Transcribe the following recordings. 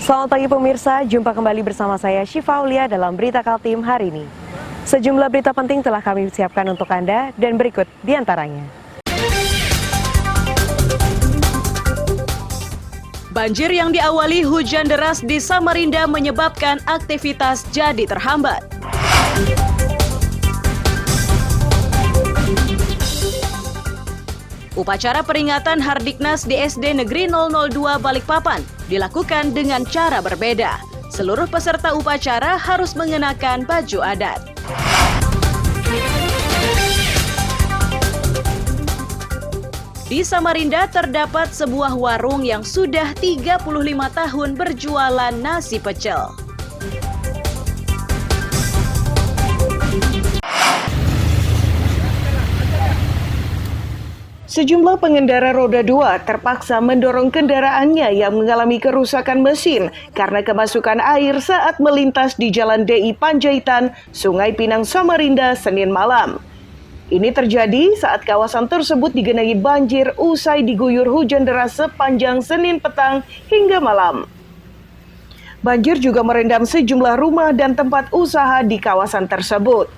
Selamat pagi pemirsa, jumpa kembali bersama saya Syifa Aulia dalam Berita Kaltim hari ini. Sejumlah berita penting telah kami siapkan untuk Anda dan berikut diantaranya. Banjir yang diawali hujan deras di Samarinda menyebabkan aktivitas jadi terhambat. Upacara peringatan Hardiknas di SD Negeri 002 Balikpapan dilakukan dengan cara berbeda. Seluruh peserta upacara harus mengenakan baju adat. Di Samarinda terdapat sebuah warung yang sudah 35 tahun berjualan nasi pecel. Sejumlah pengendara roda 2 terpaksa mendorong kendaraannya yang mengalami kerusakan mesin karena kemasukan air saat melintas di Jalan DI Panjaitan, Sungai Pinang, Samarinda, Senin malam. Ini terjadi saat kawasan tersebut digenangi banjir usai diguyur hujan deras sepanjang Senin petang hingga malam. Banjir juga merendam sejumlah rumah dan tempat usaha di kawasan tersebut.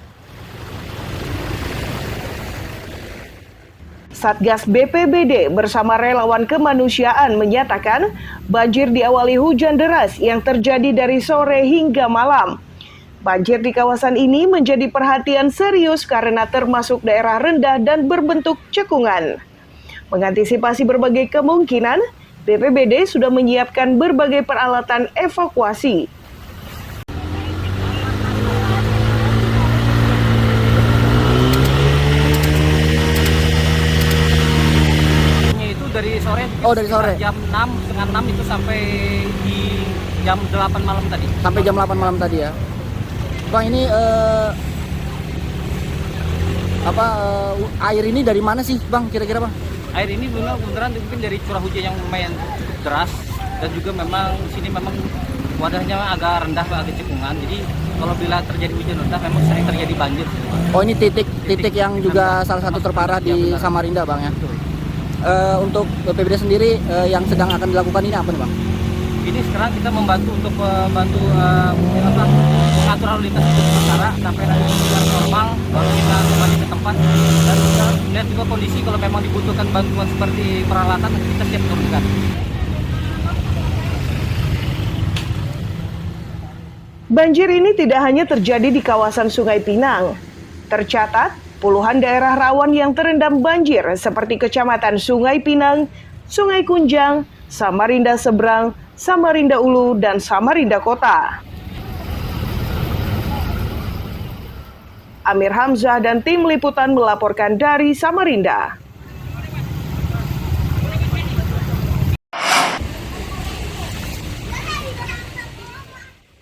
Satgas BPBD bersama relawan kemanusiaan menyatakan banjir diawali hujan deras yang terjadi dari sore hingga malam. Banjir di kawasan ini menjadi perhatian serius karena termasuk daerah rendah dan berbentuk cekungan. Mengantisipasi berbagai kemungkinan, BPBD sudah menyiapkan berbagai peralatan evakuasi. Dari sore? Jam 6, setengah 6 itu sampai di jam 8 malam tadi. Sampai jam 8 malam tadi ya. Bang, ini air ini dari mana sih Bang, kira-kira Bang? Air ini beneran mungkin dari curah hujan yang lumayan deras. Dan juga memang sini memang wadahnya agak rendah, agak cekungan. Jadi kalau bila terjadi hujan rendah memang sering terjadi banjir. Oh, ini titik yang juga salah satu terparah di Samarinda Bang ya? Untuk BPBD sendiri yang sedang akan dilakukan ini apa nih Bang? Ini sekarang kita membantu untuk mengatur lalu lintas sementara sampai nanti normal, baru kita kembali ke tempat dan kita lihat juga kondisi kalau memang dibutuhkan bantuan seperti peralatan kita siap turunkan. Banjir ini tidak hanya terjadi di kawasan Sungai Pinang. Tercatat puluhan daerah rawan yang terendam banjir seperti Kecamatan Sungai Pinang, Sungai Kunjang, Samarinda Seberang, Samarinda Ulu, dan Samarinda Kota. Amir Hamzah dan tim liputan melaporkan dari Samarinda.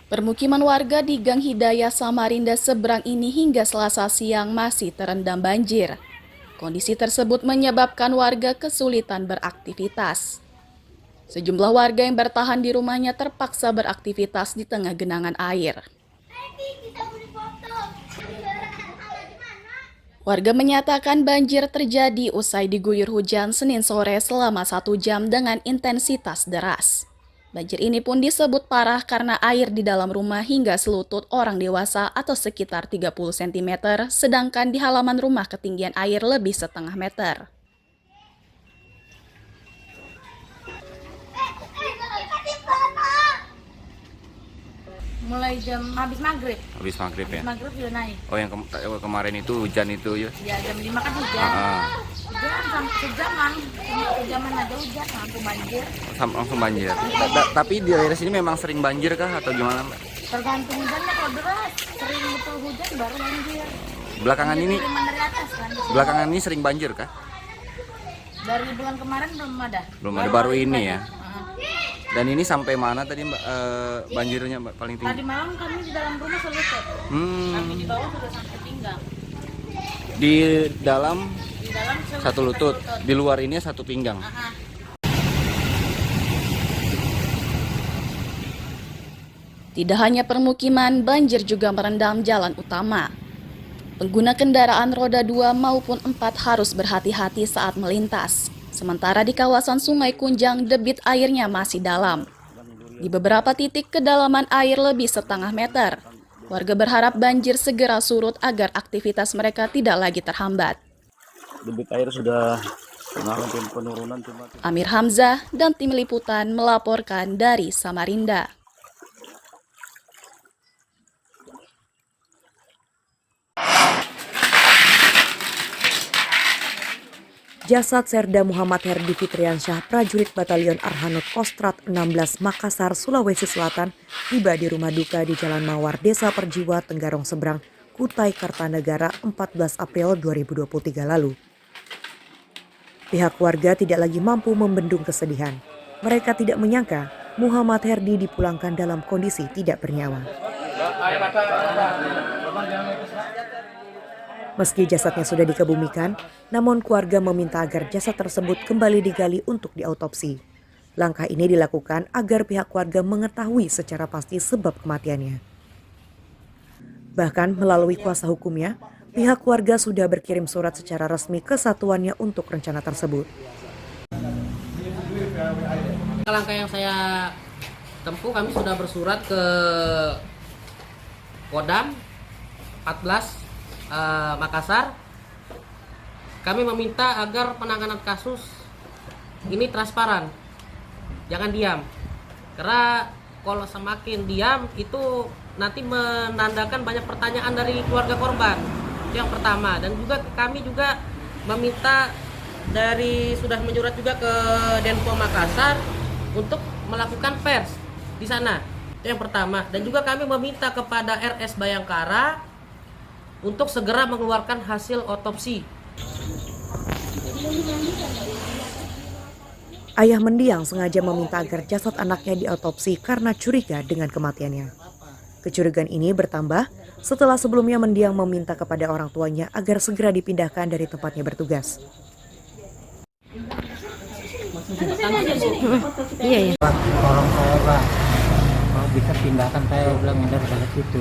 Permukiman warga di Gang Hidayah Samarinda Seberang ini hingga Selasa siang masih terendam banjir. Kondisi tersebut menyebabkan warga kesulitan beraktivitas. Sejumlah warga yang bertahan di rumahnya terpaksa beraktivitas di tengah genangan air. Warga menyatakan banjir terjadi usai diguyur hujan Senin sore selama 1 jam dengan intensitas deras. Banjir ini pun disebut parah karena air di dalam rumah hingga selutut orang dewasa atau sekitar 30 cm, sedangkan di halaman rumah ketinggian air lebih setengah meter. Mulai jam habis maghrib. Habis maghrib ya? Habis maghrib sudah naik. Oh, yang kemarin itu hujan itu ya? Ya jam 5 kan hujan. Hujan sampai sejaman aja hujan langsung banjir. Langsung banjir. Tapi di daerah sini memang sering banjir kah atau gimana Mbak? Tergantung hujannya, kalau deras sering betul hujan baru banjir. Belakangan ini Dari atas kan. Belakangan ini sering banjir kah? Dari bulan kemarin belum ada. Belum ada, baru ini ya. Dan ini sampai mana tadi Mbak banjirnya Mbak paling tinggi? Tadi malam kami di dalam rumah selutut. Tapi di bawah sudah sampai pinggang. Di dalam selutut, satu lutut, di luar ini satu pinggang. Tidak hanya permukiman, banjir juga merendam jalan utama. Pengguna kendaraan roda 2 maupun 4 harus berhati-hati saat melintas. Sementara di kawasan Sungai Kunjang, debit airnya masih dalam. Di beberapa titik kedalaman air lebih setengah meter. Warga berharap banjir segera surut agar aktivitas mereka tidak lagi terhambat. Debit air sudah mengalami penurunan. Amir Hamzah dan tim liputan melaporkan dari Samarinda. Jasad Serda Muhammad Herdi Fitriansyah, prajurit Batalion Arhanud Kostrat 16 Makassar, Sulawesi Selatan, tiba di rumah duka di Jalan Mawar, Desa Perjiwa, Tenggarong Seberang, Kutai Kartanegara 14 April 2023 lalu. Pihak keluarga tidak lagi mampu membendung kesedihan. Mereka tidak menyangka Muhammad Herdi dipulangkan dalam kondisi tidak bernyawa. Meski jasadnya sudah dikebumikan, namun keluarga meminta agar jasad tersebut kembali digali untuk diautopsi. Langkah ini dilakukan agar pihak keluarga mengetahui secara pasti sebab kematiannya. Bahkan melalui kuasa hukumnya, pihak keluarga sudah berkirim surat secara resmi ke satuannya untuk rencana tersebut. Langkah yang saya tempuh, kami sudah bersurat ke Kodam 14 Makassar. Kami meminta agar penanganan kasus ini transparan, jangan diam. Karena kalau semakin diam itu nanti menandakan banyak pertanyaan dari keluarga korban. Itu yang pertama. Dan juga kami juga meminta sudah menyurat juga ke Denpom Makassar untuk melakukan pers di sana. Itu yang pertama. Dan juga kami meminta kepada RS Bayangkara untuk segera mengeluarkan hasil otopsi. Ayah mendiang sengaja meminta agar jasad anaknya diotopsi karena curiga dengan kematiannya. Kecurigaan ini bertambah setelah sebelumnya mendiang meminta kepada orang tuanya agar segera dipindahkan dari tempatnya bertugas. Tolong saya, Pak, kalau bisa pindahkan saya bilang dari situ.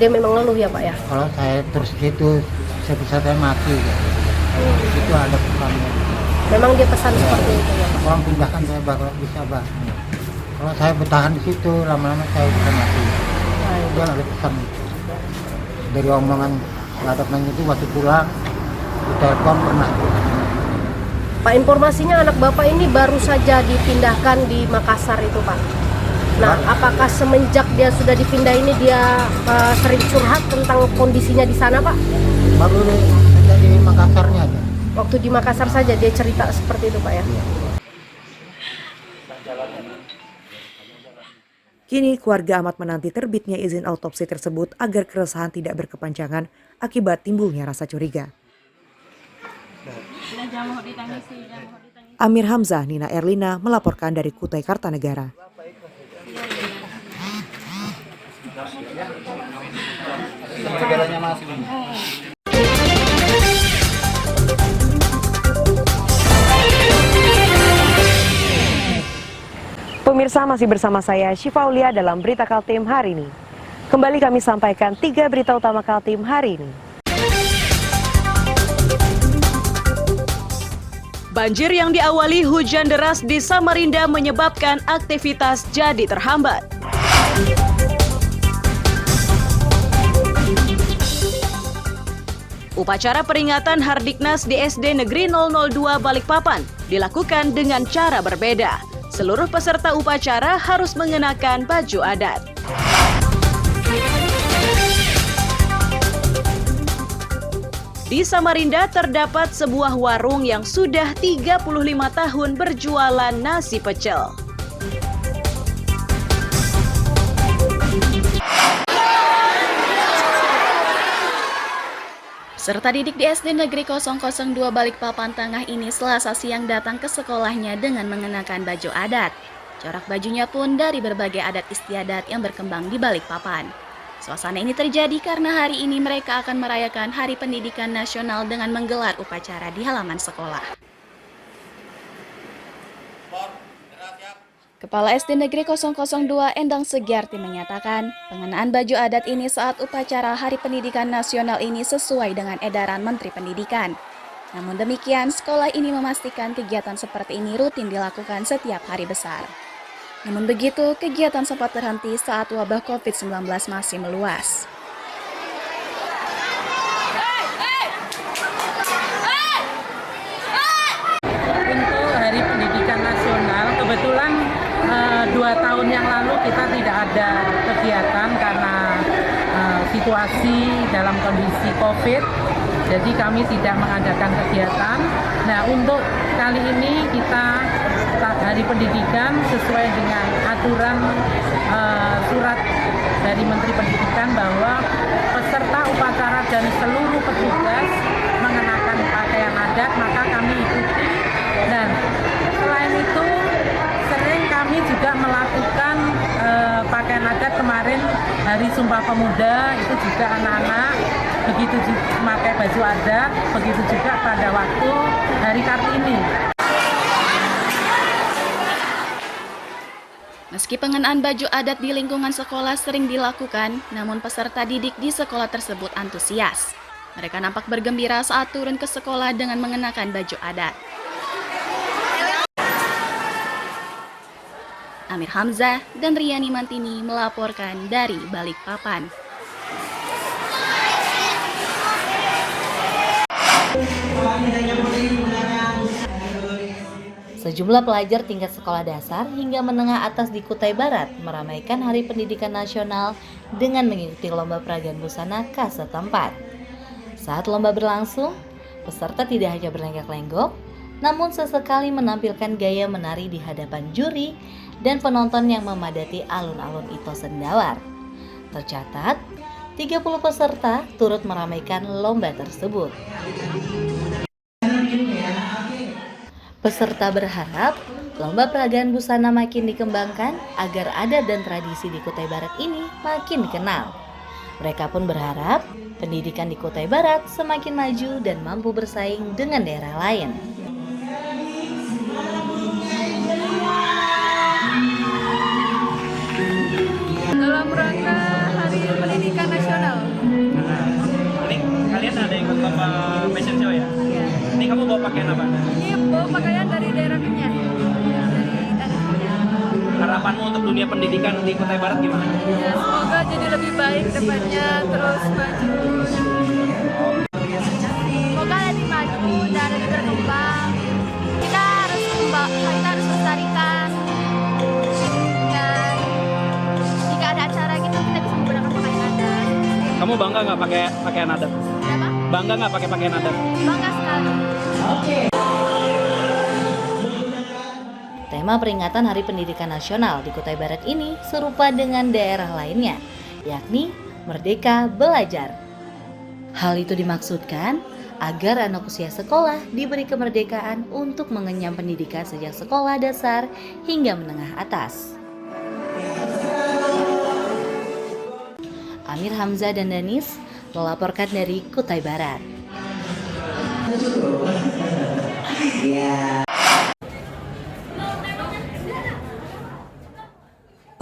Dia memang ngeluh ya Pak ya? Kalau saya terus gitu, saya mati. Itu ada pesannya. Memang dia pesan seperti itu ya Pak? Tolong pindahkan saya, bakal bisa, Pak. Kalau saya bertahan di situ, lama-lama saya bisa mati. Itu ada pesan. Dari omongan ladaknya itu waktu pulang, di telepon pernah. Pak, informasinya anak Bapak ini baru saja dipindahkan di Makassar itu Pak. Nah, apakah semenjak dia sudah dipindah ini dia sering curhat tentang kondisinya di sana Pak? Baru di Makassarnya aja. Waktu di Makassar saja dia cerita seperti itu Pak ya? Kini keluarga amat menanti terbitnya izin autopsi tersebut agar keresahan tidak berkepanjangan akibat timbulnya rasa curiga. Amir Hamzah, Nina Erlina melaporkan dari Kutai Kartanegara. Pemirsa, masih bersama saya Syifa Aulia dalam Berita Kaltim hari ini. Kembali kami sampaikan 3 berita utama Kaltim hari ini. Banjir yang diawali hujan deras di Samarinda menyebabkan aktivitas jadi terhambat. Upacara peringatan Hardiknas di SD Negeri 002 Balikpapan dilakukan dengan cara berbeda. Seluruh peserta upacara harus mengenakan baju adat. Di Samarinda terdapat sebuah warung yang sudah 35 tahun berjualan nasi pecel. Peserta didik di SD Negeri 002 Balikpapan Tengah ini Selasa siang datang ke sekolahnya dengan mengenakan baju adat. Corak bajunya pun dari berbagai adat istiadat yang berkembang di Balikpapan. Suasana ini terjadi karena hari ini mereka akan merayakan Hari Pendidikan Nasional dengan menggelar upacara di halaman sekolah. Kepala SD Negeri 002 Endang Segiarti menyatakan, pengenaan baju adat ini saat upacara Hari Pendidikan Nasional ini sesuai dengan edaran Menteri Pendidikan. Namun demikian, sekolah ini memastikan kegiatan seperti ini rutin dilakukan setiap hari besar. Namun begitu, kegiatan sempat terhenti saat wabah COVID-19 masih meluas. Untuk Hari Pendidikan Nasional, kebetulan 2 tahun yang lalu kita tidak ada kegiatan karena situasi dalam kondisi COVID, jadi kami tidak mengadakan kegiatan. Nah, untuk kali ini kita Hari Pendidikan sesuai dengan aturan surat dari Menteri Pendidikan bahwa peserta upacara dan seluruh petugas mengenakan pakaian adat, maka kami ikuti. Dan selain itu sering kami juga melakukan pakaian adat. Kemarin Hari Sumpah Pemuda itu juga anak-anak begitu juga memakai baju adat, begitu juga pada waktu Hari Kartini. Meski pengenaan baju adat di lingkungan sekolah sering dilakukan, namun peserta didik di sekolah tersebut antusias. Mereka nampak bergembira saat turun ke sekolah dengan mengenakan baju adat. Amir Hamzah dan Riani Mantini melaporkan dari Balikpapan. Sejumlah pelajar tingkat sekolah dasar hingga menengah atas di Kutai Barat meramaikan Hari Pendidikan Nasional dengan mengikuti lomba peragaan busana khas setempat. Saat lomba berlangsung, peserta tidak hanya berlenggak-lenggok, namun sesekali menampilkan gaya menari di hadapan juri dan penonton yang memadati alun-alun Ito Sendawar. Tercatat, 30 peserta turut meramaikan lomba tersebut. Peserta berharap lomba peragaan busana makin dikembangkan agar adat dan tradisi di Kutai Barat ini makin dikenal. Mereka pun berharap pendidikan di Kutai Barat semakin maju dan mampu bersaing dengan daerah lain. Dalam rangka Hari Pendidikan Nasional. Ini kalian ada ikut lomba fashion show ya? Iya. Ini kamu bawa pakaian apa? Ini bawa pakaian dari daerah Kenyah. Harapanmu untuk dunia pendidikan di Kutai Barat gimana? Ya, semoga jadi lebih baik depannya, terus maju. Semoga lebih maju dan lebih berkembang. Kita harus lestarikan. Dan jika ada acara gitu kita bisa menggunakan pakaian adat. Kamu bangga nggak pakai pakaian adat? Kenapa? Bangga nggak pakai pakaian adat? Bangga sekali. Tema peringatan Hari Pendidikan Nasional di Kutai Barat ini serupa dengan daerah lainnya, yakni Merdeka Belajar. Hal itu dimaksudkan agar anak usia sekolah diberi kemerdekaan untuk mengenyam pendidikan sejak sekolah dasar hingga menengah atas. Amir Hamzah dan Danis melaporkan dari Kutai Barat.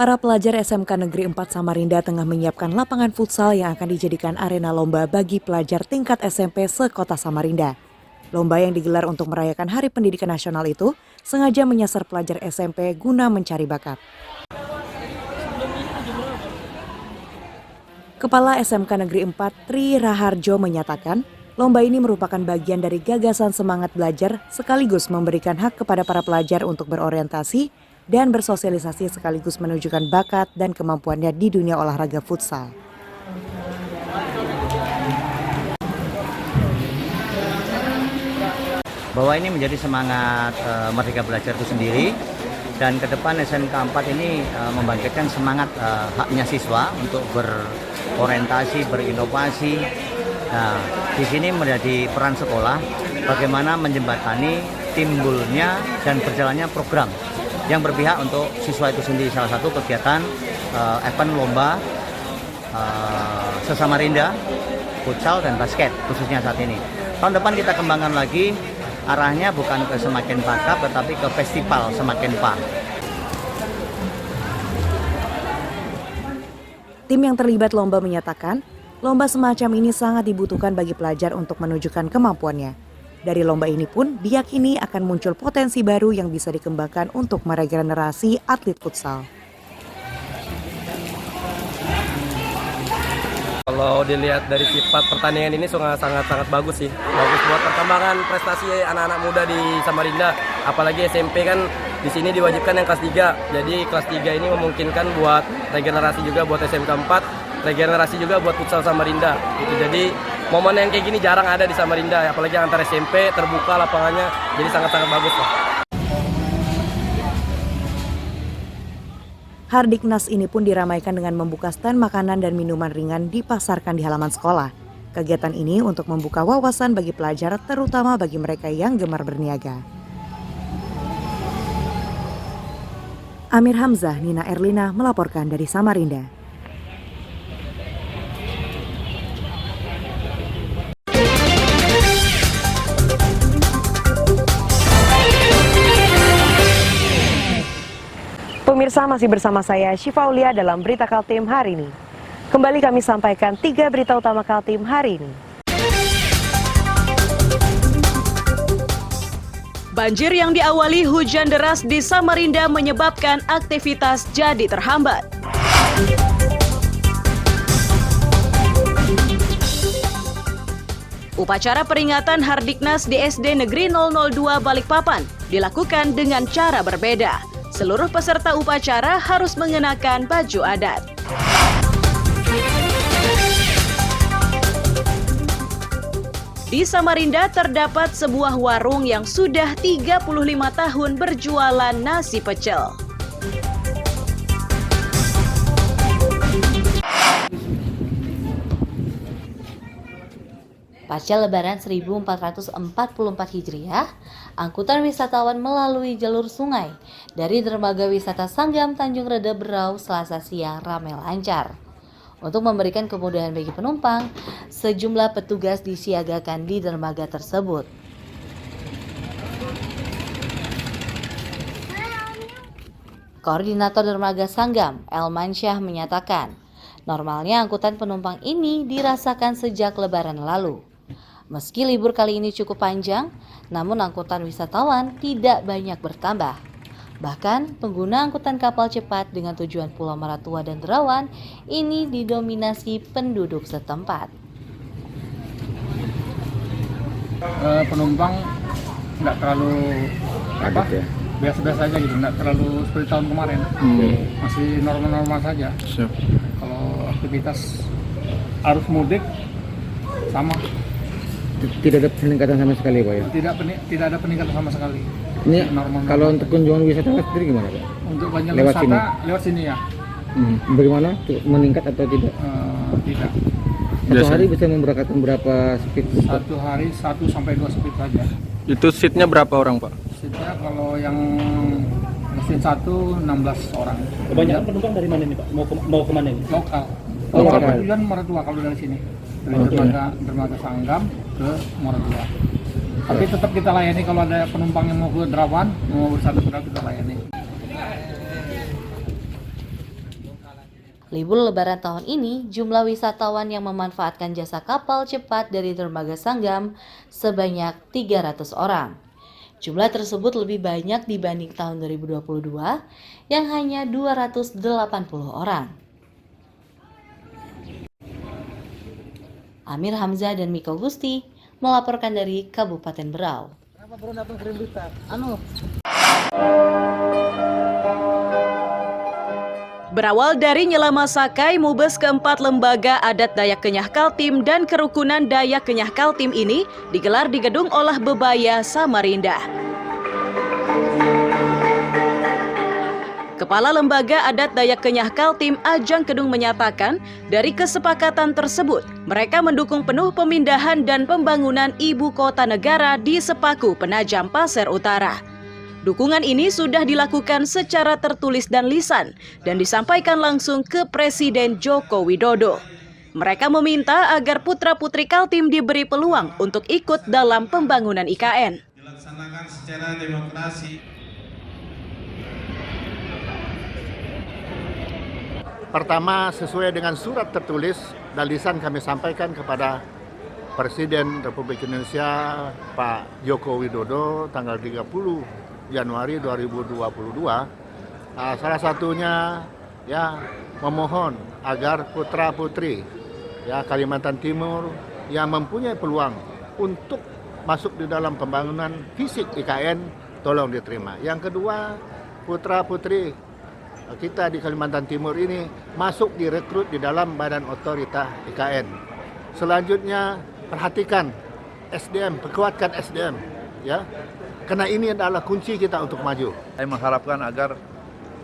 Para pelajar SMK Negeri 4 Samarinda tengah menyiapkan lapangan futsal yang akan dijadikan arena lomba bagi pelajar tingkat SMP se-Kota Samarinda. Lomba yang digelar untuk merayakan Hari Pendidikan Nasional itu sengaja menyasar pelajar SMP guna mencari bakat. Kepala SMK Negeri 4 Tri Raharjo menyatakan, lomba ini merupakan bagian dari gagasan semangat belajar sekaligus memberikan hak kepada para pelajar untuk berorientasi dan bersosialisasi sekaligus menunjukkan bakat dan kemampuannya di dunia olahraga futsal. Bahwa ini menjadi semangat Merdeka Belajar itu sendiri, dan ke depan SMK 4 ini membangkitkan semangat haknya siswa untuk berorientasi, berinovasi. Nah, di sini menjadi peran sekolah bagaimana menjembatani timbulnya dan berjalannya program yang berpihak untuk siswa itu sendiri. Salah satu kegiatan event lomba se-Samarinda futsal dan basket khususnya saat ini. Tahun depan kita kembangkan lagi, arahnya bukan ke Semakin Pakap tetapi ke festival Semakin Pa. Tim yang terlibat lomba menyatakan, lomba semacam ini sangat dibutuhkan bagi pelajar untuk menunjukkan kemampuannya. Dari lomba ini pun diyakini akan muncul potensi baru yang bisa dikembangkan untuk meregenerasi atlet futsal. Kalau dilihat dari sifat pertandingan ini sangat bagus sih. Bagus buat perkembangan prestasi anak-anak muda di Samarinda. Apalagi SMP kan di sini diwajibkan yang kelas 3. Jadi kelas 3 ini memungkinkan buat regenerasi juga buat SMK 4, regenerasi juga buat futsal Samarinda. Gitu. Jadi momen yang kayak gini jarang ada di Samarinda, apalagi antar SMP terbuka lapangannya. Jadi sangat bagus lah. Hardiknas ini pun diramaikan dengan membuka stand makanan dan minuman ringan dipasarkan di halaman sekolah. Kegiatan ini untuk membuka wawasan bagi pelajar, terutama bagi mereka yang gemar berniaga. Amir Hamzah, Nina Erlina melaporkan dari Samarinda. Pemirsa, masih bersama saya Syifa Aulia dalam Berita Kaltim hari ini. Kembali kami sampaikan 3 berita utama Kaltim hari ini. Banjir yang diawali hujan deras di Samarinda menyebabkan aktivitas jadi terhambat. Upacara peringatan Hardiknas di SD Negeri 002 Balikpapan dilakukan dengan cara berbeda. Seluruh peserta upacara harus mengenakan baju adat. Di Samarinda terdapat sebuah warung yang sudah 35 tahun berjualan nasi pecel. Pasca Lebaran 1444 Hijriah, angkutan wisatawan melalui jalur sungai dari Dermaga Wisata Sanggam Tanjung Reda Berau Selasa siang ramai lancar. Untuk memberikan kemudahan bagi penumpang, sejumlah petugas disiagakan di dermaga tersebut. Koordinator Dermaga Sanggam, Elmansyah menyatakan, normalnya angkutan penumpang ini dirasakan sejak Lebaran lalu. Meski libur kali ini cukup panjang, namun angkutan wisatawan tidak banyak bertambah. Bahkan, pengguna angkutan kapal cepat dengan tujuan Pulau Maratua dan Derawan ini didominasi penduduk setempat. Penumpang nggak terlalu biasa-biasa aja gitu, nggak terlalu seperti tahun kemarin. Masih normal-normal saja. Kalau aktivitas arus mudik sama. Tidak ada peningkatan sama sekali, Pak ya? Tidak ada peningkatan sama sekali. Ini normal. Kalau untuk kunjungan wisatawan sendiri gimana, Pak? Untuk banyak lewat wisata sini? Lewat sini ya. Bagaimana? Meningkat atau tidak? Tidak. Satu hari bisa memberangkatkan berapa speed? Satu hari 1 sampai 2 speed saja. Itu seatnya berapa orang, Pak? Seatnya kalau yang mesin 1 16 orang. Kebanyakan penumpang dari mana nih, Pak? Mau kemana ini? Lokal. Tujuan Maratua kalau dari sini. Dari dermaga Sanggam ke Maratua. Tapi tetap kita layani kalau ada penumpang yang mau ke Derawan, mau bersatu kita layani. Libur Lebaran tahun ini, jumlah wisatawan yang memanfaatkan jasa kapal cepat dari Dermaga Sanggam sebanyak 300 orang. Jumlah tersebut lebih banyak dibanding tahun 2022 yang hanya 280 orang. Amir Hamzah dan Miko Gusti melaporkan dari Kabupaten Berau. Berawal dari Nyelama Sakai, Mubes keempat Lembaga Adat Dayak Kenyah Kaltim dan Kerukunan Dayak Kenyah Kaltim ini digelar di Gedung Olah Bebaya Samarinda. Kepala Lembaga Adat Dayak Kenyah Kaltim Ajang Kedung menyatakan, dari kesepakatan tersebut, mereka mendukung penuh pemindahan dan pembangunan ibu kota negara di Sepaku Penajam Pasir Utara. Dukungan ini sudah dilakukan secara tertulis dan lisan dan disampaikan langsung ke Presiden Joko Widodo. Mereka meminta agar putra-putri Kaltim diberi peluang untuk ikut dalam pembangunan IKN. Dilaksanakan secara demokrasi. Pertama, sesuai dengan surat tertulis dan lisan kami sampaikan kepada Presiden Republik Indonesia Pak Joko Widodo tanggal 30 Januari 2022, salah satunya ya memohon agar putra-putri ya Kalimantan Timur yang mempunyai peluang untuk masuk di dalam pembangunan fisik IKN tolong diterima. Yang kedua, putra-putri kita di Kalimantan Timur ini masuk direkrut di dalam badan otorita IKN. Selanjutnya perhatikan SDM, perkuatkan SDM ya. Karena ini adalah kunci kita untuk maju. Saya mengharapkan agar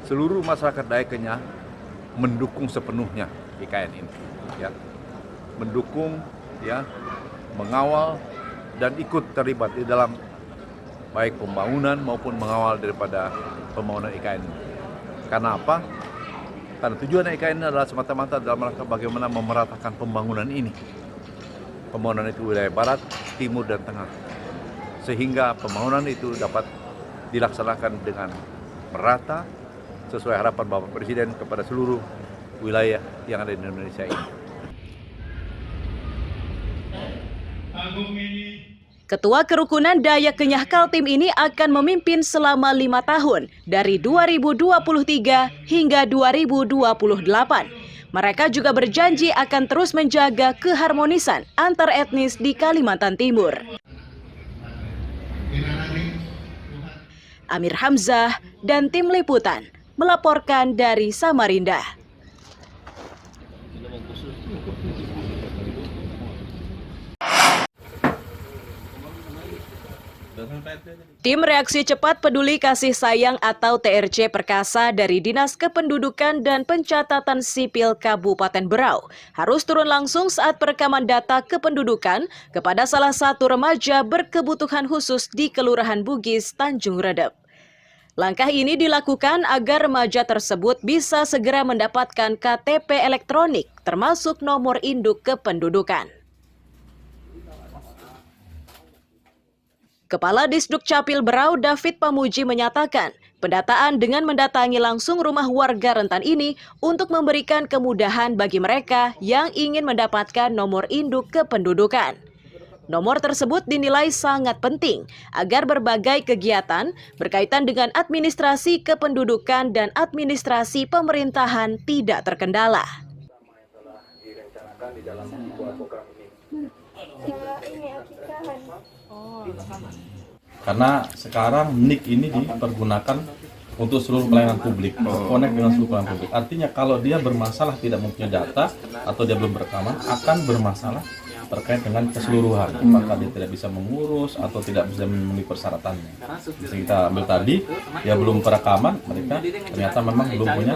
seluruh masyarakat Dayak Kenyah mendukung sepenuhnya IKN ini ya. Mendukung ya, mengawal dan ikut terlibat di dalam baik pembangunan maupun mengawal daripada pembangunan IKN ini. Karena apa? Karena tujuan IKN ini adalah semata-mata dalam rangka bagaimana memeratakan pembangunan ini. Pembangunan itu wilayah barat, timur, dan tengah. Sehingga pembangunan itu dapat dilaksanakan dengan merata sesuai harapan Bapak Presiden kepada seluruh wilayah yang ada di Indonesia ini. Ketua Kerukunan Dayak Kenyah Kaltim ini akan memimpin selama 5 tahun dari 2023 hingga 2028. Mereka juga berjanji akan terus menjaga keharmonisan antar etnis di Kalimantan Timur. Amir Hamzah dan tim liputan melaporkan dari Samarinda. Tim Reaksi Cepat Peduli Kasih Sayang atau TRC Perkasa dari Dinas Kependudukan dan Pencatatan Sipil Kabupaten Berau harus turun langsung saat perekaman data kependudukan kepada salah satu remaja berkebutuhan khusus di Kelurahan Bugis, Tanjung Redep. Langkah ini dilakukan agar remaja tersebut bisa segera mendapatkan KTP elektronik termasuk nomor induk kependudukan. Kepala Disduk Capil Berau David Pamuji menyatakan, pendataan dengan mendatangi langsung rumah warga rentan ini untuk memberikan kemudahan bagi mereka yang ingin mendapatkan nomor induk kependudukan. Nomor tersebut dinilai sangat penting agar berbagai kegiatan berkaitan dengan administrasi kependudukan dan administrasi pemerintahan tidak terkendala. Karena sekarang NIK ini dipergunakan untuk seluruh pelayanan publik, connect dengan seluruh pelayanan publik. Artinya kalau dia bermasalah tidak mempunyai data atau dia belum berekaman, akan bermasalah terkait dengan keseluruhan. Apakah dia tidak bisa mengurus atau tidak bisa memenuhi persyaratannya. Bisa kita ambil tadi, dia belum perekaman, mereka ternyata memang belum punya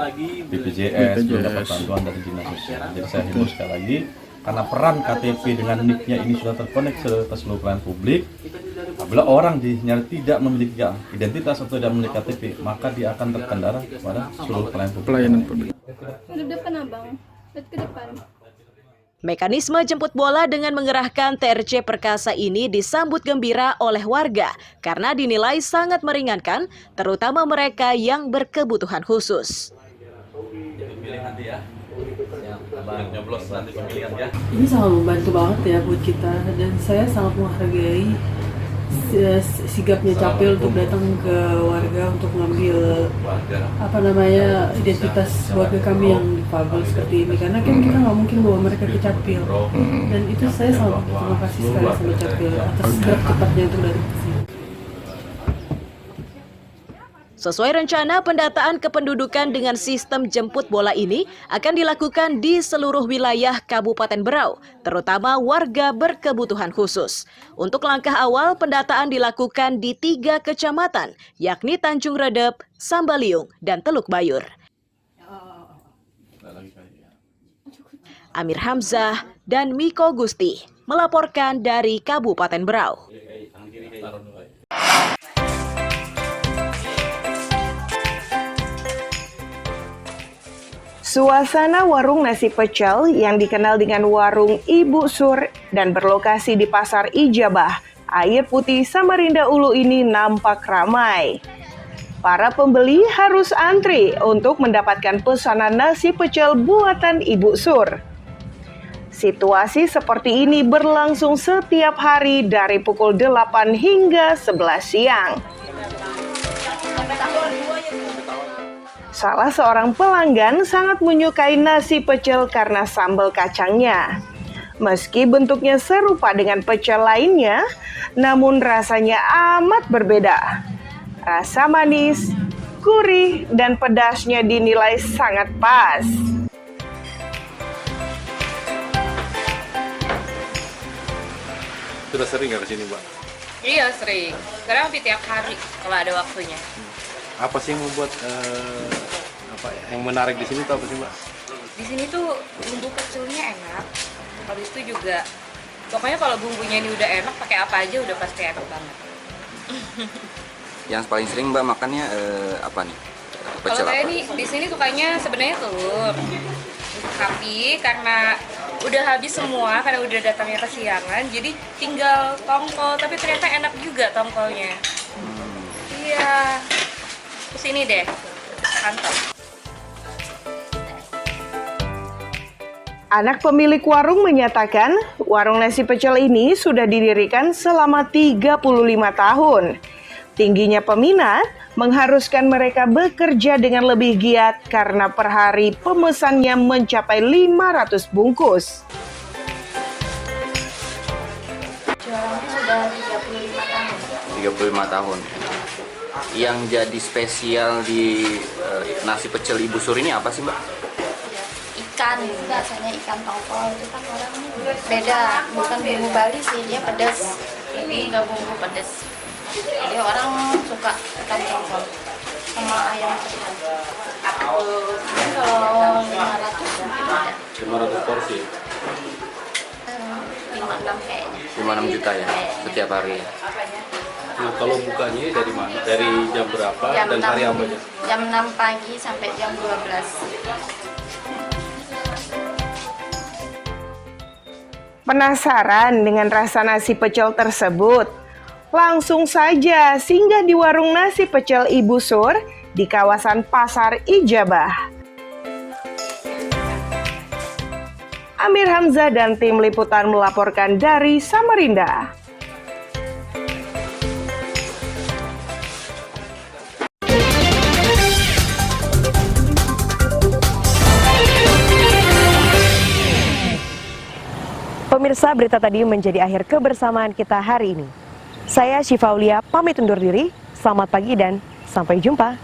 BPJS, belum dapat bantuan dari dinas sosial. Jadi saya himbau sekali lagi, karena peran KTP dengan NIK-nya ini sudah terkonek ke seluruh pelayanan publik. Apabila orang tidak memiliki identitas atau tidak memiliki KTP, maka dia akan terkendala kepada seluruh pelayanan publik. Ke depan abang, ke depan. Mekanisme jemput bola dengan mengerahkan TRC Perkasa ini disambut gembira oleh warga karena dinilai sangat meringankan, terutama mereka yang berkebutuhan khusus. Ini sangat membantu banget ya buat kita, dan saya sangat menghargai sigapnya Capil untuk datang ke warga untuk mengambil identitas warga kami yang difabel seperti ini, karena kan kita nggak mungkin bawa mereka ke Capil, dan itu saya sangat terima kasih sekali sama Capil atas gerak cepatnya untuk datang ke sini. Sesuai rencana, pendataan kependudukan dengan sistem jemput bola ini akan dilakukan di seluruh wilayah Kabupaten Berau, terutama warga berkebutuhan khusus. Untuk langkah awal, pendataan dilakukan di 3 kecamatan, yakni Tanjung Redep, Sambaliung, dan Teluk Bayur. Amir Hamzah dan Miko Gusti melaporkan dari Kabupaten Berau. Suasana warung nasi pecel yang dikenal dengan warung Ibu Sur dan berlokasi di Pasar Ijabah, Air Putih, Samarinda Ulu ini nampak ramai. Para pembeli harus antri untuk mendapatkan pesanan nasi pecel buatan Ibu Sur. Situasi seperti ini berlangsung setiap hari dari pukul 8 hingga 11 siang. Salah seorang pelanggan sangat menyukai nasi pecel karena sambal kacangnya. Meski bentuknya serupa dengan pecel lainnya, namun rasanya amat berbeda. Rasa manis, gurih, dan pedasnya dinilai sangat pas. Sudah sering nggak kesini, Mbak? Iya sering, karena hampir tiap hari kalau ada waktunya. Apa sih yang membuat yang menarik di sini tuh apa sih, Mbak? Di sini tuh bumbu pecelnya enak, habis itu juga pokoknya kalau bumbunya ini udah enak, pakai apa aja udah pasti enak banget. Yang paling sering Mbak makannya apa nih? Kalau saya nih di sini sukanya sebenarnya telur, tapi karena udah habis semua karena udah datangnya kesiangan, jadi tinggal tongkol, tapi ternyata enak juga tongkolnya. Iya, kesini deh, mantap. Anak pemilik warung menyatakan warung nasi pecel ini sudah didirikan selama 35 tahun. Tingginya peminat mengharuskan mereka bekerja dengan lebih giat karena per hari pemesannya mencapai 500 bungkus. Jualannya sudah 35 tahun. Yang jadi spesial di nasi pecel Ibu Sur ini apa sih, Mbak? Ikan, biasanya ikan tongkol itu kan orang beda, bukan bumbu Bali sih, dia pedas. Ini nggak bumbu pedas. Jadi orang suka ikan tongkol sama ayam pecel. Ini kalau 500 mungkin ada. 500 porsi? 5-6 kayaknya. 5-6 juta ya, setiap hari ya? Nah, kalau bukanya dari mana? Dari jam berapa dan hari apa aja? Jam 6 pagi sampai jam 12. Penasaran dengan rasa nasi pecel tersebut? Langsung saja singgah di warung nasi pecel Ibu Sur di kawasan Pasar Ijabah. Amir Hamzah dan tim liputan melaporkan dari Samarinda. Pemirsa, berita tadi menjadi akhir kebersamaan kita hari ini. Saya Syifa Aulia pamit undur diri, selamat pagi dan sampai jumpa.